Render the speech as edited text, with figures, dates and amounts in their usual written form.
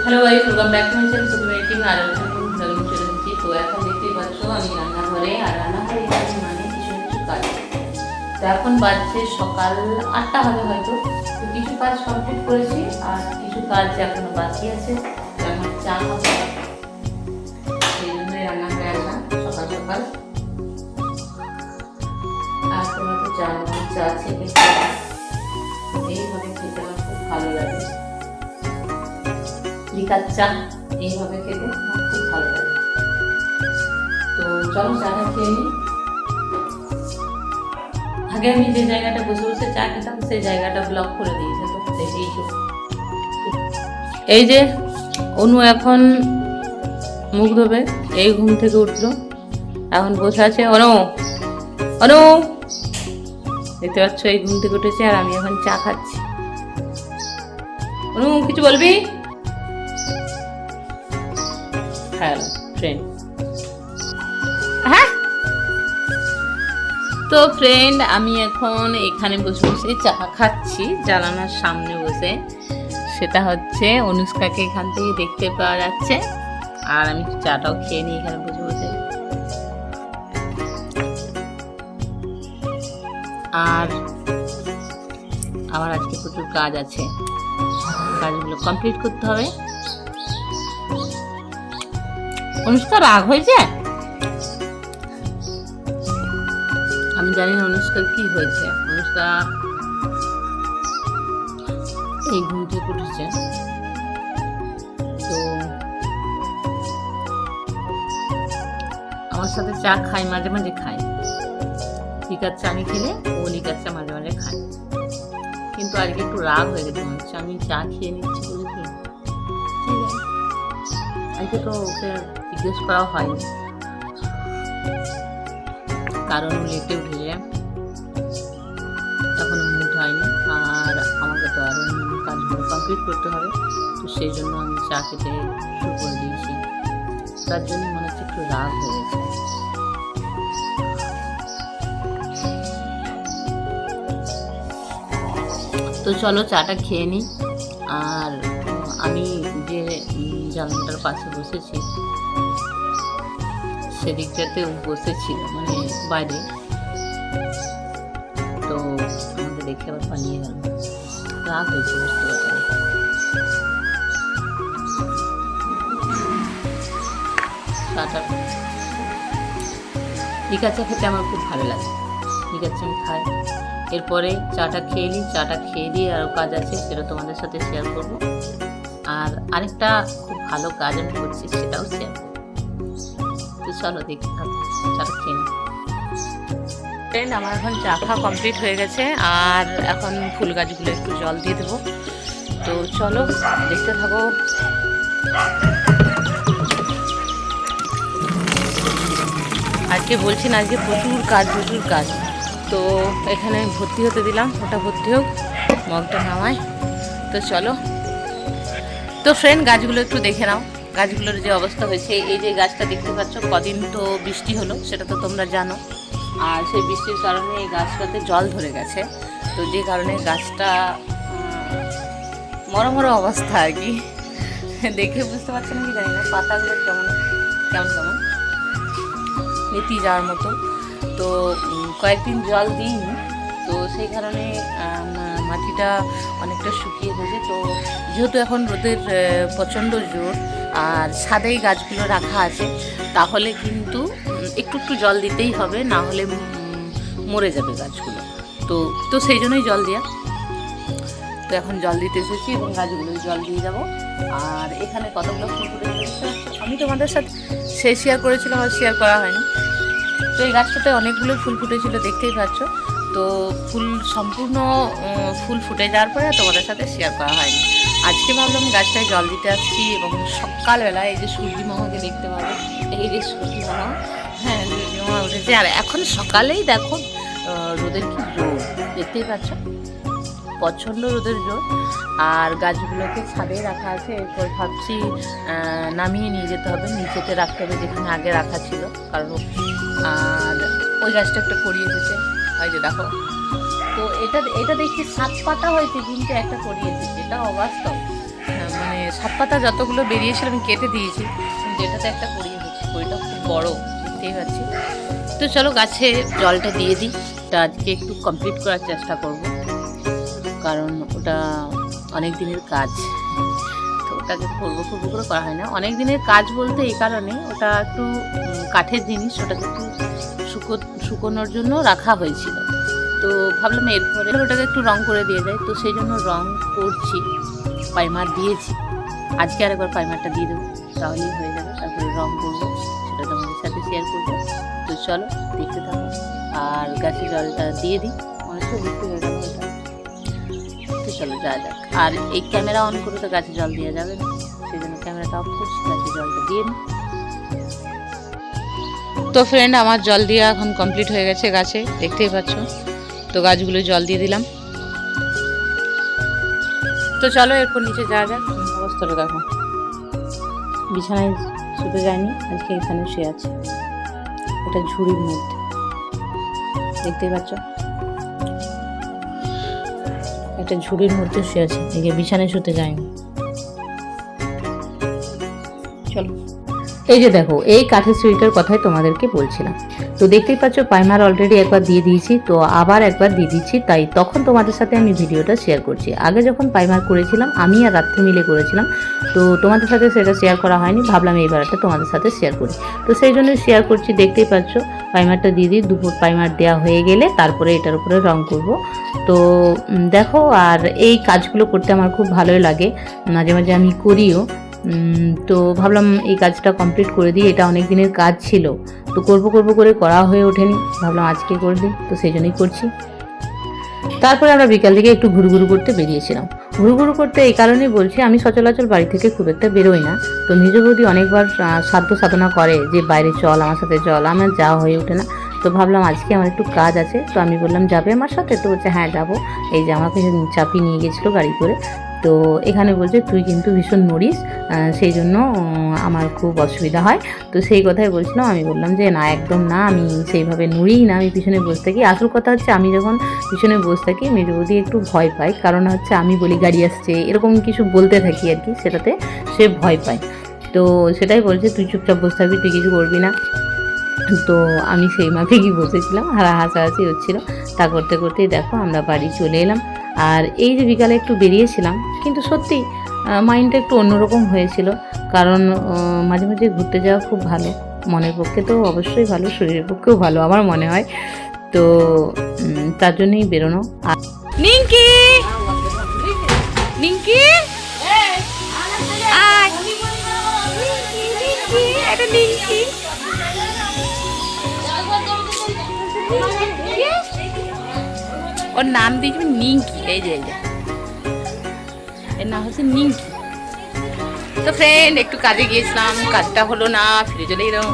Hello guys, welcome back to my channel food making. আর এখন চলে এসেছি। তো এখন দেখতেই পাচ্ছ আমি রান্নাঘরে, আর রান্নাঘরে এসেছি মানে কিছু কিছু কাজ। তো এখন বাজছে সকাল 8টা হবে হয়তো। তো কিছু কাজ কমপ্লিট করেছি আর কিছু কাজ এখনো বাকি আছে। যেমন চা খাবো, সেই জন্যই রান্নাঘরে আসা সকাল সকাল। আর তোমরা তো জানো চা ছেঁকে এইভাবে খেতে আমার খুব ভালো লাগে। লিকার চা এইভাবে খেতে আমার খুব ভালো লাগে। তো চলো চাটা খেয়ে নিই। আগে আমি যে জায়গাটা বসে বসে চা খেতাম সেই জায়গাটা ব্লক করে দিয়েছে, তো দেখেইছো। এই যে অনু এখন মুখ ধোবে, এই ঘুম থেকে উঠলো, এখন বসে আছে। অনু অনু দেখতে পাচ্ছ, এই ঘুম থেকে উঠেছে আর আমি এখন চা খাচ্ছি। অনু কিছু বলবি? Hello friend. হ্যাঁ, তো ফ্রেন্ড আমি এখন এখানে বসে বসে চা খাচ্ছি জানালার সামনে বসে। সেটা হচ্ছে অনুষ্কাকে এখান থেকে দেখতে পাওয়া যাচ্ছে, আর আমি চাটাও খেয়ে নিই এখানে বসে বসে। আর আমার আজকে প্রচুর কাজ আছে, কাজগুলো কমপ্লিট করতে হবে। অনুষ্কা রাগ হয়েছে? আমি জানি না অনুষ্কার কি হয়েছে। অনুষ্কা এই ঘুম থেকে উঠেছে, তো আমার সাথে চা খায়, মাঝে মাঝে খায়। লিকার চা আমি খেলে ও লিকার চা মাঝে মাঝে খায়, কিন্তু আজকে একটু রাগ হয়ে গেছে মনে হচ্ছে। আমি চা খেয়ে নিচ্ছি বুঝেছি। ঠিক আছে, আজকে তো ওকে জিজ্ঞেস করা হয়নি, কারণ লেটে উঠে এখনো মুড হয়নি, আর আমাকে তো আরও কাজগুলো কমপ্লিট করতে হবে। তো সেই জন্য আমি চা খেতে শুরু করে দিয়েছি, তার জন্য মনে হচ্ছে একটু রাগ হয়ে গেছে। তো চলো চাটা খেয়ে নিই। আর আমি যে জানলাটার পাশে বসেছি সেদিকটাতে বসেছিল, মানে বাইরে, তো আমাকে দেখে আবার পালিয়ে গেল। রাগ হয়েছে, বুঝতে পারছি। চাটা লিকার চা খেতে আমার খুব ভালো লাগে, লিকার চা আমি খাই। এরপরে চাটা খেয়ে নিই, চাটা খেয়ে দিয়ে আরও কাজ আছে, সেটা তোমাদের সাথে শেয়ার করবো। আর আরেকটা খুব ভালো কাজ আমি করছি, সেটাও শেয়ার করবো। তো চলো দেখতে থাকো, চাটা খেয়ে নিই। ফ্রেন্ড, আমার এখন চা খাওয়া কমপ্লিট হয়ে গেছে, আর এখন ফুল গাছগুলো একটু জল দিয়ে দেবো। তো চলো দেখতে থাকো। আজকে বলছি না, আজকে প্রচুর কাজ, প্রচুর কাজ। তো এখানে ভর্তি হতে দিলাম, ওটা ভর্তি হোক, মগটা নামায়। তো চলো। তো ফ্রেন্ড, গাছগুলো একটু দেখে নাও, গাছগুলোর যে অবস্থা হয়েছে। এই যে গাছটা দেখতে পাচ্ছ, কদিন তো বৃষ্টি হলো সেটা তো তোমরা জানো, আর সেই বৃষ্টির কারণে এই গাছটাতে জল ধরে গেছে। তো যে কারণে গাছটা মরো মরো অবস্থা আর কি। দেখে বুঝতে পারছেন কি জানি না, পাতাগুলো কেমন কেমন কেমন নেতি যাওয়ার মতো। তো কয়েকদিন জল দিইনি, তো সেই কারণে মাটিটা অনেকটা শুকিয়ে গেছে। তো যেহেতু এখন রোদের প্রচণ্ড জোর, আর ছাদেই গাছগুলো রাখা আছে, তাহলে কিন্তু একটু একটু জল দিতেই হবে, না হলে মরে যাবে গাছগুলো। তো তো সেই জন্যই জল দেওয়া। তো এখন জল দিতে এসেছি এবং গাছগুলো জল দিয়ে যাব। আর এখানে কতগুলো ফুল ফুটেছে আমি তোমাদের সাথে শেয়ার করেছিলাম, আর শেয়ার করা হয়নি। তো এই গাছটাতে অনেকগুলো ফুল ফুটেছিল, দেখতেই পাচ্ছ। তো ফুল সম্পূর্ণ ফুল ফুটে যাওয়ার পরে তোমাদের সাথে শেয়ার করা হয়নি। আজকে ভাবলাম গাছটায় জল দিতে আসছি, এবং সকালবেলা এই যে সূর্যি মামাকে দেখতে পাবো। এই যে সূর্যি মামা, হ্যাঁ সূর্যি মামা উঠেছে, আর এখন সকালেই দেখো রোদের কি জোর, দেখতেই পাচ্ছ, প্রচণ্ড রোদের জোর। আর গাছগুলোকে ছাদে রাখা আছে, এরপর ভাবছি নামিয়ে নিয়ে যেতে হবে, নিচেতে রাখতে হবে যেখানে আগে রাখা ছিল, কারণ আর ওই গাছটা একটা করিয়ে দিতে হয় যে দেখো। তো এটা এটা দেখছি 7 পাতা হয়েছে, কিন্তু একটা করিয়ে দিচ্ছে, এটা অবাস্তব। মানে সাত পাতা যতগুলো বেরিয়েছিল আমি কেটে দিয়েছি, কিন্তু এটাতে একটা কড়ি হয়েছে, কড়িটা খুব বড়, দেখতেই পাচ্ছি। তো চলো গাছে জলটা দিয়ে দিই। এটা আজকে একটু কমপ্লিট করার চেষ্টা করব, কারণ ওটা অনেক দিনের কাজ। তো ওটাকে করবো করে করা হয় না। অনেক দিনের কাজ বলতে এই কারণে, ওটা একটু কাঠের জিনিস, ওটাকে একটু শুকোনোর জন্য রাখা হয়েছিল। তো ভাবলাম এরপরে ওটাকে একটু রং করে দিয়ে যায়, তো সেই জন্য রং করছি। প্রাইমার দিয়েছি, আজকে আরেকবার প্রাইমারটা দিয়ে দেবো, তাহলেই হয়ে যাবে। তারপরে রং করবো, সেটা তোমাদের সাথে শেয়ার করবো। তো চলো দেখতে থাকো, আর গাছে জলটা দিয়ে দিই। অনেকটা বুঝতে হয়ে গেল ওটা। তো চলো যাওয়া যাক। আর এই ক্যামেরা অন করে তো গাছে জল দেওয়া যাবে না, সেই জন্য ক্যামেরাটা অফ করছি, গাছে জলটা দিয়ে নিই। তো ফ্রেন্ড, আমার জল দেওয়া এখন কমপ্লিট হয়ে গেছে গাছে, দেখতেই পাচ্ছ। তো গাছগুলো জল দিয়ে দিলাম। তো চলো এরপর নিচে যাওয়া যাক। অবস্থাটা দেখো, বিছানায় শুতে যায়নি, আজকে এখানে শুয়ে আছে। এটা ঝুড়ির মধ্যে, দেখতেই পাচ্ছ, একটা ঝুড়ির মধ্যে শুয়ে আছে, এদিকে বিছানায় শুতে যায়নি। চলো, এই যে দেখো, এই কাঠের সিঁড়িটার কথাই তোমাদেরকে বলছিলাম। তো দেখতেই পাচ্ছ প্রাইমার অলরেডি একবার দিয়ে দিয়েছি, তো আবার একবার দিয়ে দিচ্ছি, তাই তখন তোমাদের সাথে আমি ভিডিওটা শেয়ার করছি। আগে যখন প্রাইমার করেছিলাম, আমি আর রাত্রি মিলে করেছিলাম, তো তোমাদের সাথে সেটা শেয়ার করা হয়নি, ভাবলাম এইবারটা তোমাদের সাথে শেয়ার করি। তো সেই জন্য শেয়ার করছি। দেখতেই পাচ্ছ প্রাইমারটা দিয়ে দিই, দুপুর প্রাইমার দেওয়া হয়ে গেলে তারপরে এটার উপরে রং করব। তো দেখো, আর এই কাজগুলো করতে আমার খুব ভালোই লাগে, মাঝে মাঝে আমি করিও। তো ভাবলাম এই কাজটা কমপ্লিট করে দিই, এটা অনেক দিনের কাজ ছিল, তো করব করে করা হয়ে ওঠেনি, ভাবলাম আজকে করে দিই, তো সেই জন্যই করছি। তারপরে আমরা বিকাল থেকে একটু ঘুরঘুরু করতে বেরিয়েছিলাম। ঘুরঘুরু করতে এই কারণেই বলছি, আমি সচরাচর বাড়ি থেকে খুব একটা বেরোই না। তো মেজ বৌদি অনেকবার সাধ্য সাধনা করে যে বাইরে চল, আমার সাথে চল, আমার যাওয়া হয়ে ওঠে না। তো ভাবলাম আজকে আমার একটু কাজ আছে, তো আমি বললাম যাবে আমার সাথে? তো বলছে হ্যাঁ যাবো। এই যে আমাকে চাপিয়ে নিয়ে গেছিলো গাড়ি করে। তো এখানে বলছে তুই কিন্তু ভীষণ নড়িস, সেই জন্য আমার খুব অসুবিধা হয়। তো সেই কথাই বলছিলাম, আমি বললাম যে না, একদম না, আমি সেইভাবে নড়িই না, আমি পিছনে বসে থাকি। আসল কথা হচ্ছে, আমি যখন পিছনে বসে থাকি মেজ বৌদি একটু ভয় পায়, কারণ হচ্ছে আমি বলি গাড়ি আসছে, এরকম কিছু বলতে থাকি আর কি, সেটাতে সে ভয় পায়। তো সেটাই বলছে তুই চুপচাপ বসে থাকবি, তুই কিছু করবি না। তো আমি সেই মাফিকই বসেছিলাম, হাসাহাসি হচ্ছিলো। তা করতে করতেই দেখো আমরা বাড়ি চলে এলাম। আর এই যে বিকালে একটু বেরিয়েছিলাম, কিন্তু সত্যি মাইন্ডটা একটু অন্যরকম হয়েছিল, কারণ মাঝে মাঝে ঘুরতে যাওয়া খুব ভালো, মনের পক্ষে তো অবশ্যই ভালো, শরীরের পক্ষেও ভালো আমার মনে হয়। তো তার জন্যই বেরোনো। আর নিঙ্কি, নিঙ্কি নিঙ্কি, ওর নাম দিয়েছি নিঙ্কি, এই যে এর নাম হচ্ছে নিঙ্কি। তো ফ্রেন্ড, একটু কাজে গিয়েছিলাম, কাজটা হলো না, ফিরে চলে এলাম।